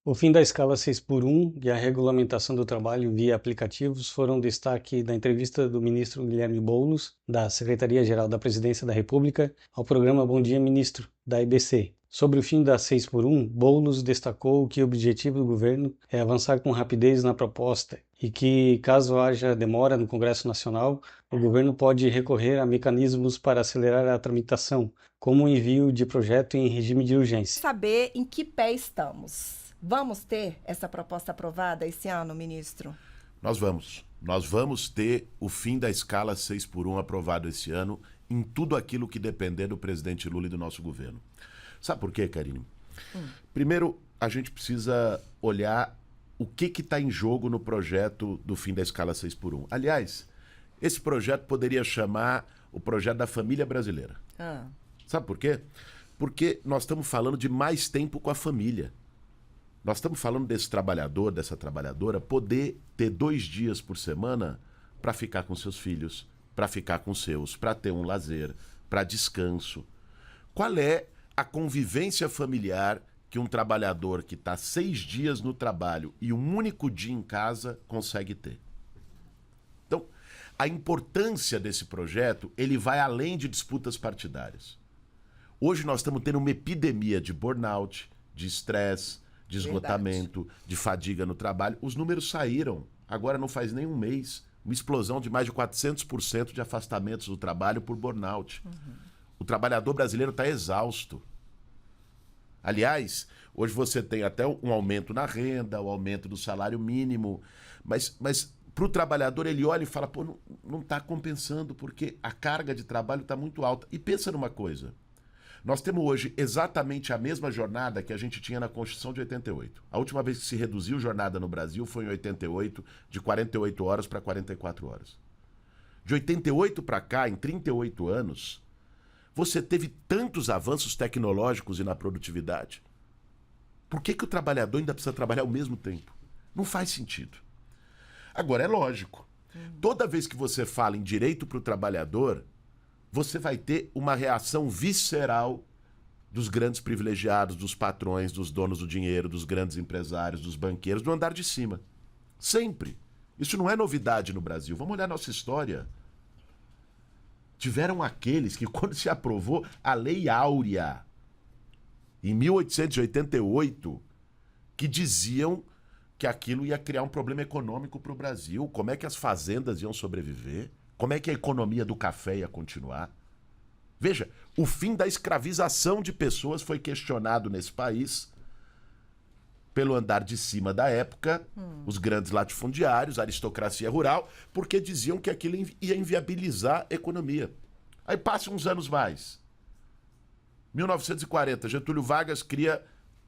O fim da escala 6 por 1 e a regulamentação do trabalho via aplicativos foram destaque da entrevista do ministro Guilherme Boulos, da Secretaria-Geral da Presidência da República, ao programa Bom Dia Ministro, da EBC. Sobre o fim da 6 por 1, Boulos destacou que o objetivo do governo é avançar com rapidez na proposta e que, caso haja demora no Congresso Nacional, o governo pode recorrer a mecanismos para acelerar a tramitação, como o envio de projeto em regime de urgência. Saber em que pé estamos. Vamos ter essa proposta aprovada esse ano, ministro? Nós vamos ter o fim da escala 6 por 1 aprovado esse ano em tudo aquilo que depender do presidente Lula e do nosso governo. Sabe por quê, Karine? Primeiro, a gente precisa olhar o que está em jogo no projeto do fim da escala 6 por 1. Aliás, esse projeto poderia chamar o projeto da família brasileira. Sabe por quê? Porque nós estamos falando de mais tempo com a família. Nós estamos falando desse trabalhador, dessa trabalhadora, poder ter 2 dias por semana para ficar com seus filhos, para ficar com seus, para ter um lazer, para descanso. Qual é a convivência familiar que um trabalhador que está 6 dias no trabalho e um único dia em casa consegue ter? Então, a importância desse projeto, ele vai além de disputas partidárias. Hoje nós estamos tendo uma epidemia de burnout, de estresse, de esgotamento, de fadiga no trabalho. Os números saíram, agora não faz nem um mês, uma explosão de mais de 400% de afastamentos do trabalho por burnout. O trabalhador brasileiro está exausto. Aliás, hoje você tem até um aumento na renda, o aumento do salário mínimo, mas para o trabalhador ele olha e fala, pô, não está compensando porque a carga de trabalho está muito alta. E pensa numa coisa, nós temos hoje exatamente a mesma jornada que a gente tinha na Constituição de 88. A última vez que se reduziu jornada no Brasil foi em 88, de 48 horas para 44 horas. De 88 para cá, em 38 anos, você teve tantos avanços tecnológicos e na produtividade. Por que o trabalhador ainda precisa trabalhar ao mesmo tempo? Não faz sentido. Agora, é lógico, toda vez que você fala em direito para o trabalhador, você vai ter uma reação visceral dos grandes privilegiados, dos patrões, dos donos do dinheiro, dos grandes empresários, dos banqueiros, do andar de cima. Sempre. Isso não é novidade no Brasil. Vamos olhar nossa história. Tiveram aqueles que, quando se aprovou a Lei Áurea, em 1888, que diziam que aquilo ia criar um problema econômico para o Brasil. Como é que as fazendas iam sobreviver? Como é que a economia do café ia continuar? Veja, o fim da escravização de pessoas foi questionado nesse país pelo andar de cima da época, os grandes latifundiários, a aristocracia rural, porque diziam que aquilo ia inviabilizar a economia. Aí passa uns anos mais. 1940, Getúlio Vargas cria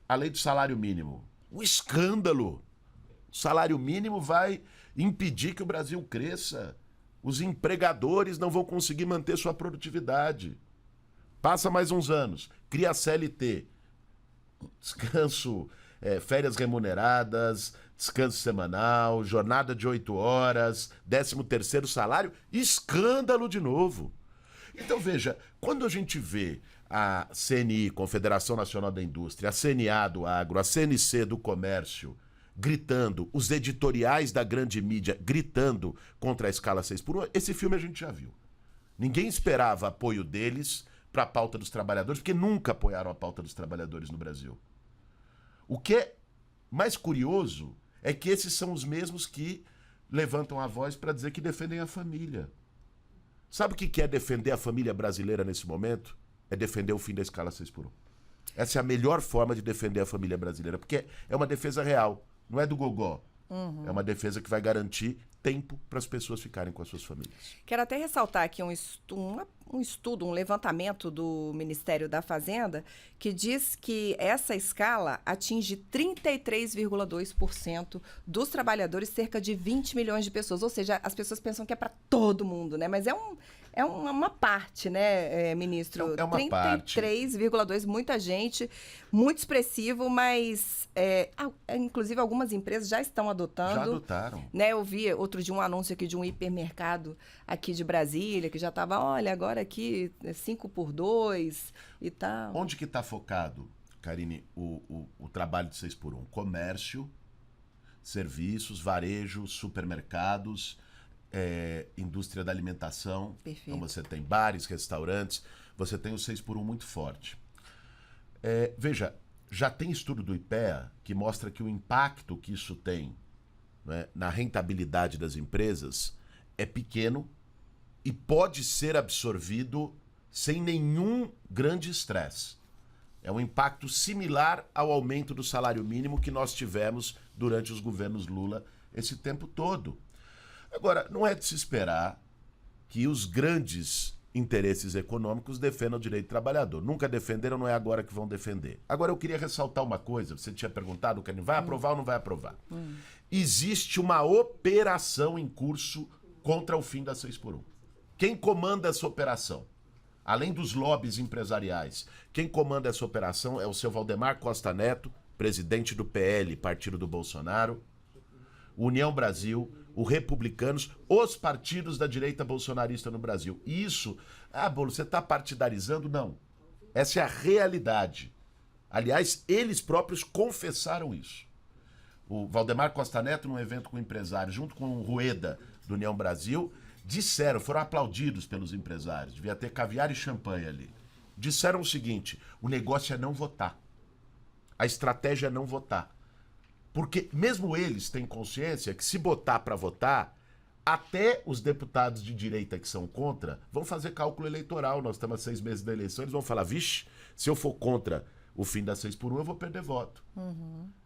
a lei do salário mínimo. Um escândalo! O salário mínimo vai impedir que o Brasil cresça. Os empregadores não vão conseguir manter sua produtividade. Passa mais uns anos, cria a CLT. Descanso, férias remuneradas, descanso semanal, jornada de 8 horas, 13º salário, escândalo de novo. Então veja, quando a gente vê a CNI, Confederação Nacional da Indústria, a CNA do Agro, a CNC do Comércio, gritando, os editoriais da grande mídia gritando contra a escala 6 por 1, esse filme a gente já viu. Ninguém esperava apoio deles para a pauta dos trabalhadores, porque nunca apoiaram a pauta dos trabalhadores no Brasil. O que é mais curioso é que esses são os mesmos que levantam a voz para dizer que defendem a família. Sabe o que é defender a família brasileira nesse momento? É defender o fim da escala 6 por 1. Essa é a melhor forma de defender a família brasileira, porque é uma defesa real. Não é do gogó. É uma defesa que vai garantir tempo para as pessoas ficarem com as suas famílias. Quero até ressaltar aqui um estudo, um levantamento do Ministério da Fazenda, que diz que essa escala atinge 33,2% dos trabalhadores, cerca de 20 milhões de pessoas. Ou seja, as pessoas pensam que é para todo mundo, né? Mas é uma parte, né, ministro? É uma parte. 33,2%, muita gente, muito expressivo, mas inclusive algumas empresas já estão adotando. Já adotaram. Né, eu vi outro dia um anúncio aqui de um hipermercado aqui de Brasília, que já estava, olha, agora aqui 5 por 2 e tal. Onde que está focado? Karine, o trabalho de 6x1. Comércio, serviços, varejo, supermercados, indústria da alimentação. Perfeito. Então você tem bares, restaurantes, você tem o 6x1 muito forte. Veja, já tem estudo do IPEA que mostra que o impacto que isso tem, né, na rentabilidade das empresas é pequeno e pode ser absorvido sem nenhum grande estresse. É um impacto similar ao aumento do salário mínimo que nós tivemos durante os governos Lula esse tempo todo. Agora, não é de se esperar que os grandes interesses econômicos defendam o direito do trabalhador. Nunca defenderam, não é agora que vão defender. Agora, eu queria ressaltar uma coisa. Você tinha perguntado, Karine, vai aprovar ou não vai aprovar? Existe uma operação em curso contra o fim da 6x1. Quem comanda essa operação? Além dos lobbies empresariais, quem comanda essa operação é o seu Valdemar Costa Neto, presidente do PL, partido do Bolsonaro, União Brasil, o Republicanos, os partidos da direita bolsonarista no Brasil. E isso, Bolo, você está partidarizando? Não. Essa é a realidade. Aliás, eles próprios confessaram isso. O Valdemar Costa Neto, num evento com empresários, junto com o Rueda, do União Brasil, disseram, foram aplaudidos pelos empresários, devia ter caviar e champanhe ali. Disseram o seguinte: o negócio é não votar. A estratégia é não votar. Porque mesmo eles têm consciência que se botar para votar, até os deputados de direita que são contra vão fazer cálculo eleitoral. Nós estamos a 6 meses da eleição, eles vão falar, vixe, se eu for contra o fim da 6x1, eu vou perder voto.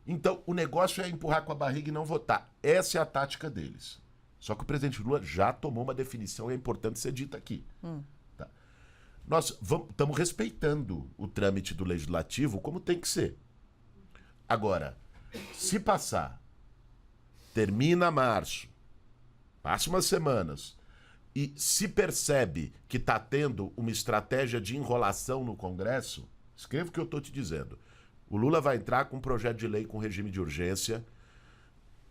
Então, o negócio é empurrar com a barriga e não votar. Essa é a tática deles. Só que o presidente Lula já tomou uma definição e é importante ser dita aqui. Tá. Nós estamos respeitando o trâmite do legislativo como tem que ser. Agora, se passar, termina março, passa umas semanas, e se percebe que está tendo uma estratégia de enrolação no Congresso, escreva o que eu estou te dizendo. O Lula vai entrar com um projeto de lei com regime de urgência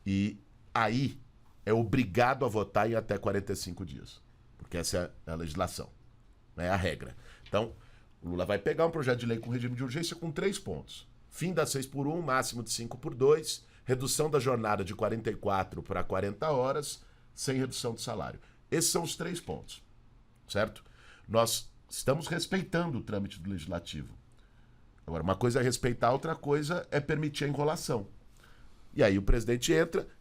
e aí é obrigado a votar em até 45 dias. Porque essa é a legislação, é a regra. Então, o Lula vai pegar um projeto de lei com regime de urgência com 3 pontos. Fim da 6x1, máximo de 5x2, redução da jornada de 44 para 40 horas, sem redução de salário. Esses são os 3 pontos, certo? Nós estamos respeitando o trâmite do legislativo. Agora, uma coisa é respeitar, outra coisa é permitir a enrolação. E aí o presidente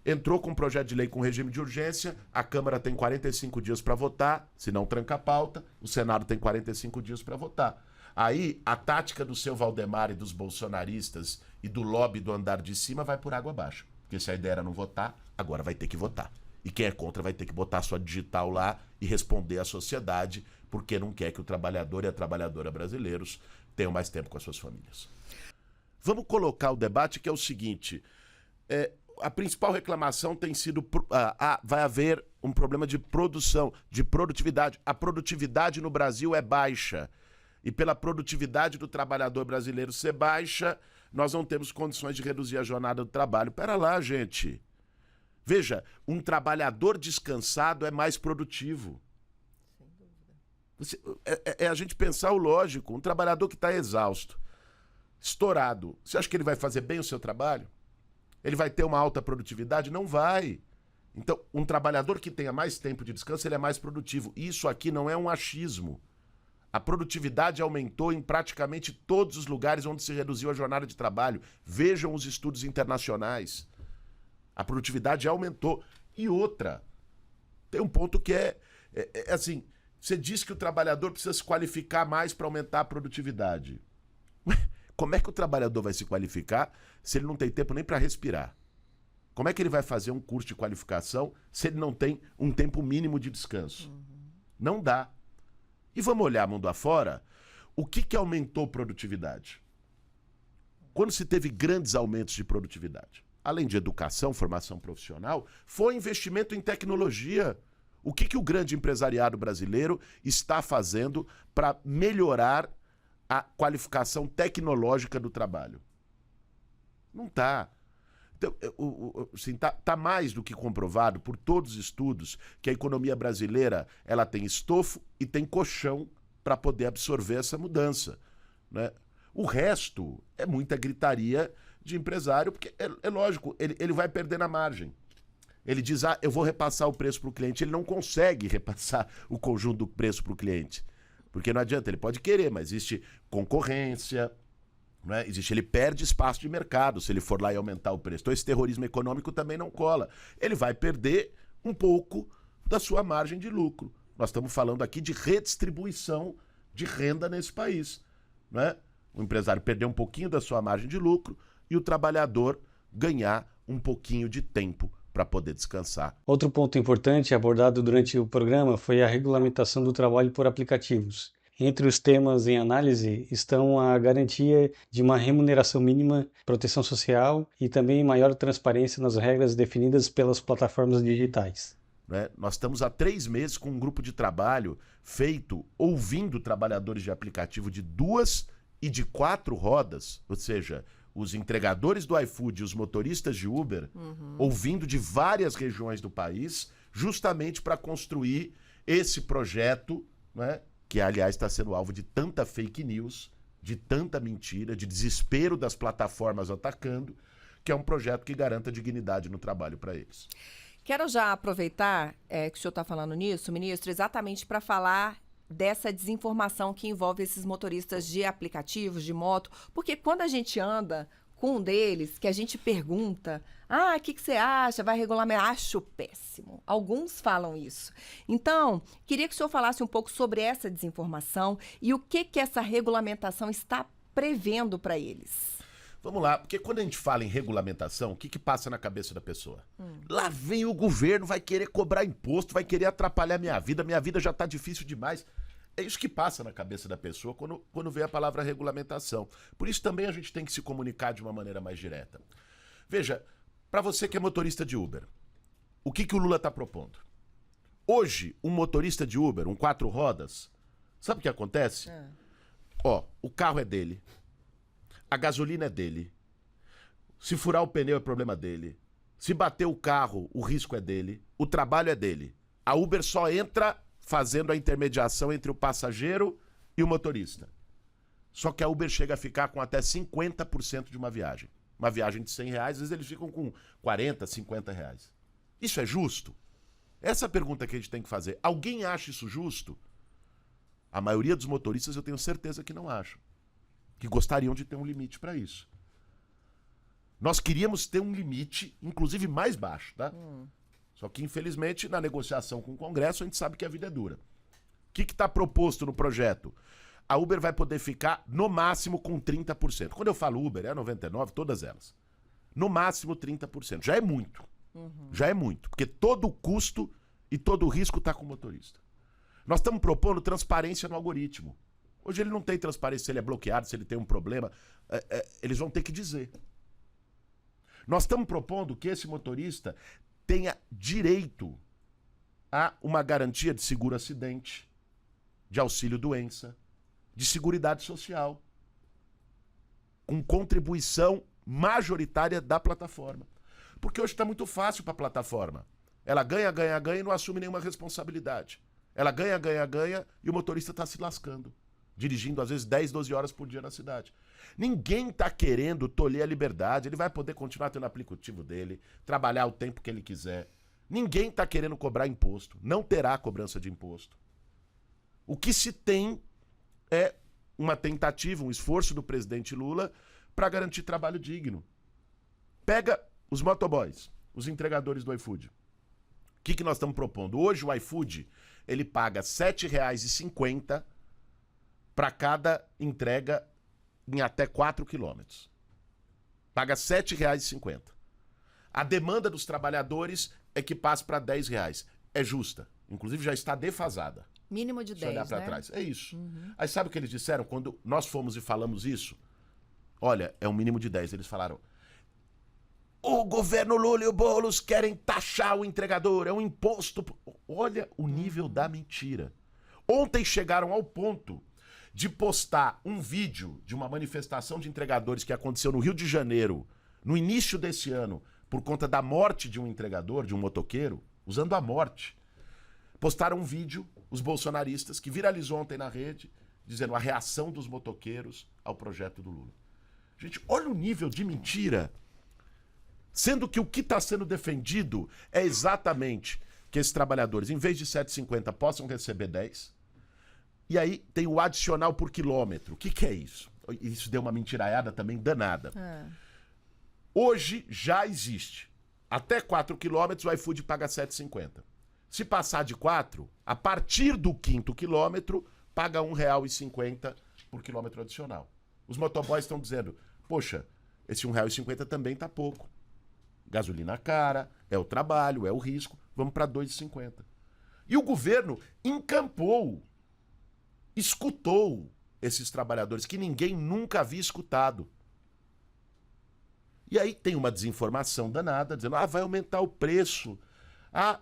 entrou com um projeto de lei com regime de urgência, a Câmara tem 45 dias para votar, se não tranca a pauta, o Senado tem 45 dias para votar. Aí a tática do seu Valdemar e dos bolsonaristas e do lobby do andar de cima vai por água abaixo. Porque se a ideia era não votar, agora vai ter que votar. E quem é contra vai ter que botar sua digital lá e responder à sociedade, porque não quer que o trabalhador e a trabalhadora brasileiros tenham mais tempo com as suas famílias. Vamos colocar o debate que é o seguinte... a principal reclamação tem sido vai haver um problema de produção, de produtividade. A produtividade no Brasil é baixa. E pela produtividade do trabalhador brasileiro ser baixa, nós não temos condições de reduzir a jornada do trabalho. Pera lá, gente. Veja, um trabalhador descansado é mais produtivo. Sem dúvida. É a gente pensar o lógico. Um trabalhador que está exausto, estourado, você acha que ele vai fazer bem o seu trabalho? Ele vai ter uma alta produtividade? Não vai. Então, um trabalhador que tenha mais tempo de descanso, ele é mais produtivo. Isso aqui não é um achismo. A produtividade aumentou em praticamente todos os lugares onde se reduziu a jornada de trabalho. Vejam os estudos internacionais. A produtividade aumentou. E outra, tem um ponto que é assim, você diz que o trabalhador precisa se qualificar mais para aumentar a produtividade. Como é que o trabalhador vai se qualificar se ele não tem tempo nem para respirar? Como é que ele vai fazer um curso de qualificação se ele não tem um tempo mínimo de descanso? Não dá. E vamos olhar mundo afora, o que aumentou produtividade? Quando se teve grandes aumentos de produtividade, além de educação, formação profissional, foi investimento em tecnologia. O que o grande empresariado brasileiro está fazendo para melhorar a qualificação tecnológica do trabalho? Não está. Então, assim, tá mais do que comprovado por todos os estudos que a economia brasileira ela tem estofo e tem colchão para poder absorver essa mudança, né? O resto é muita gritaria de empresário, porque é lógico, ele vai perder na margem. Ele diz, eu vou repassar o preço para o cliente. Ele não consegue repassar o conjunto do preço para o cliente. Porque não adianta, ele pode querer, mas existe concorrência, né? Ele perde espaço de mercado se ele for lá e aumentar o preço. Então esse terrorismo econômico também não cola. Ele vai perder um pouco da sua margem de lucro. Nós estamos falando aqui de redistribuição de renda nesse país, né? O empresário perder um pouquinho da sua margem de lucro e o trabalhador ganhar um pouquinho de tempo para poder descansar. Outro ponto importante abordado durante o programa foi a regulamentação do trabalho por aplicativos. Entre os temas em análise estão a garantia de uma remuneração mínima, proteção social e também maior transparência nas regras definidas pelas plataformas digitais. Né? Nós estamos há 3 meses com um grupo de trabalho feito ouvindo trabalhadores de aplicativo de 2 e de 4 rodas, ou seja, os entregadores do iFood e os motoristas de Uber, ouvindo de várias regiões do país, justamente para construir esse projeto, né, que, aliás, está sendo alvo de tanta fake news, de tanta mentira, de desespero das plataformas atacando, que é um projeto que garanta dignidade no trabalho para eles. Quero já aproveitar que o senhor está falando nisso, ministro, exatamente para falar dessa desinformação que envolve esses motoristas de aplicativos, de moto, porque quando a gente anda com um deles, que a gente pergunta, o que você acha, vai regulamentar? Acho péssimo. Alguns falam isso. Então, queria que o senhor falasse um pouco sobre essa desinformação e o que essa regulamentação está prevendo para eles. Vamos lá, porque quando a gente fala em regulamentação, o que passa na cabeça da pessoa? Lá vem o governo, vai querer cobrar imposto, vai querer atrapalhar minha vida já tá difícil demais. É isso que passa na cabeça da pessoa quando vê a palavra regulamentação. Por isso também a gente tem que se comunicar de uma maneira mais direta. Veja, para você que é motorista de Uber, o que o Lula está propondo? Hoje, um motorista de Uber, um 4 rodas, sabe o que acontece? O carro é dele. A gasolina é dele. Se furar o pneu é problema dele. Se bater o carro, o risco é dele. O trabalho é dele. A Uber só entra fazendo a intermediação entre o passageiro e o motorista. Só que a Uber chega a ficar com até 50% de uma viagem. Uma viagem de R$100, às vezes eles ficam com R$40, R$50. Isso é justo? Essa é a pergunta que a gente tem que fazer. Alguém acha isso justo? A maioria dos motoristas eu tenho certeza que não acham. Que gostariam de ter um limite para isso. Nós queríamos ter um limite, inclusive mais baixo, tá? Só que, infelizmente, na negociação com o Congresso, a gente sabe que a vida é dura. O que está proposto no projeto? A Uber vai poder ficar, no máximo, com 30%. Quando eu falo Uber, é 99%, todas elas. No máximo, 30%. Já é muito. Já é muito. Porque todo o custo e todo o risco está com o motorista. Nós estamos propondo transparência no algoritmo. Hoje ele não tem transparência se ele é bloqueado, se ele tem um problema. Eles vão ter que dizer. Nós estamos propondo que esse motorista tenha direito a uma garantia de seguro-acidente, de auxílio-doença, de seguridade social, com contribuição majoritária da plataforma. Porque hoje está muito fácil para a plataforma. Ela ganha e não assume nenhuma responsabilidade. Ela ganha e o motorista está se lascando. Dirigindo, às vezes, 10, 12 horas por dia na cidade. Ninguém está querendo tolher a liberdade. Ele vai poder continuar tendo o aplicativo dele, trabalhar o tempo que ele quiser. Ninguém está querendo cobrar imposto. Não terá cobrança de imposto. O que se tem é uma tentativa, um esforço do presidente Lula para garantir trabalho digno. Pega os motoboys, os entregadores do iFood. O que nós estamos propondo? Hoje o iFood ele paga R$ 7,50 para cada entrega em até 4 quilômetros. Paga R$ 7,50. A demanda dos trabalhadores é que passe para R$10. É justa. Inclusive já está defasada. Mínimo de 10, olhar para né? trás. É isso. Aí sabe o que eles disseram quando nós fomos e falamos isso? Olha, é um mínimo de 10. Eles falaram: o governo Lula e o Boulos querem taxar o entregador, é um imposto. Olha o nível da mentira. Ontem chegaram ao ponto de postar um vídeo de uma manifestação de entregadores que aconteceu no Rio de Janeiro, no início desse ano, por conta da morte de um entregador, de um motoqueiro, usando a morte. Postaram um vídeo, os bolsonaristas, que viralizou ontem na rede, dizendo a reação dos motoqueiros ao projeto do Lula. Gente, olha o nível de mentira. Sendo que o que está sendo defendido é exatamente que esses trabalhadores, em vez de 7,50, possam receber 10. E aí tem o adicional por quilômetro. O que é isso? Isso deu uma mentiraiada também danada. Hoje já existe. Até 4 quilômetros o iFood paga 7,50. Se passar de 4, a partir do 5º quilômetro, paga R$ 1,50 por quilômetro adicional. Os motoboys estão dizendo, poxa, esse R$ 1,50 também tá pouco. Gasolina cara, é o trabalho, é o risco, vamos para R$ 2,50. E o governo encampou, escutou esses trabalhadores que ninguém nunca havia escutado. E aí tem uma desinformação danada, dizendo, vai aumentar o preço,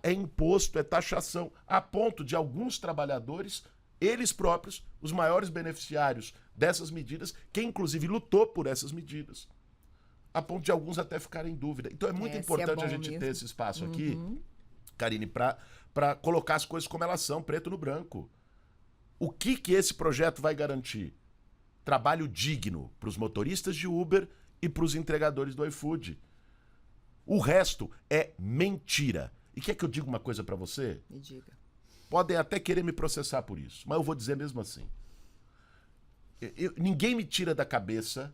é imposto, é taxação, a ponto de alguns trabalhadores, eles próprios, os maiores beneficiários dessas medidas, quem inclusive lutou por essas medidas, a ponto de alguns até ficarem em dúvida. Então é muito importante a gente ter esse espaço aqui, Karine, para colocar as coisas como elas são, preto no branco. O que esse projeto vai garantir? Trabalho digno para os motoristas de Uber e para os entregadores do iFood. O resto é mentira. E quer que eu diga uma coisa para você? Me diga. Podem até querer me processar por isso, mas eu vou dizer mesmo assim. Ninguém me tira da cabeça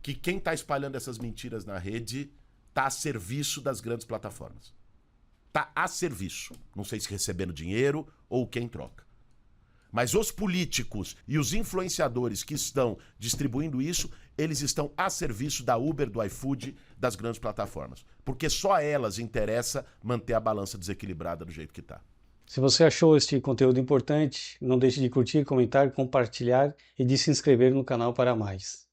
que quem está espalhando essas mentiras na rede está a serviço das grandes plataformas. Está a serviço. Não sei se recebendo dinheiro ou quem troca. Mas os políticos e os influenciadores que estão distribuindo isso, eles estão a serviço da Uber, do iFood, das grandes plataformas. Porque só a elas interessa manter a balança desequilibrada do jeito que está. Se você achou este conteúdo importante, não deixe de curtir, comentar, compartilhar e de se inscrever no canal para mais.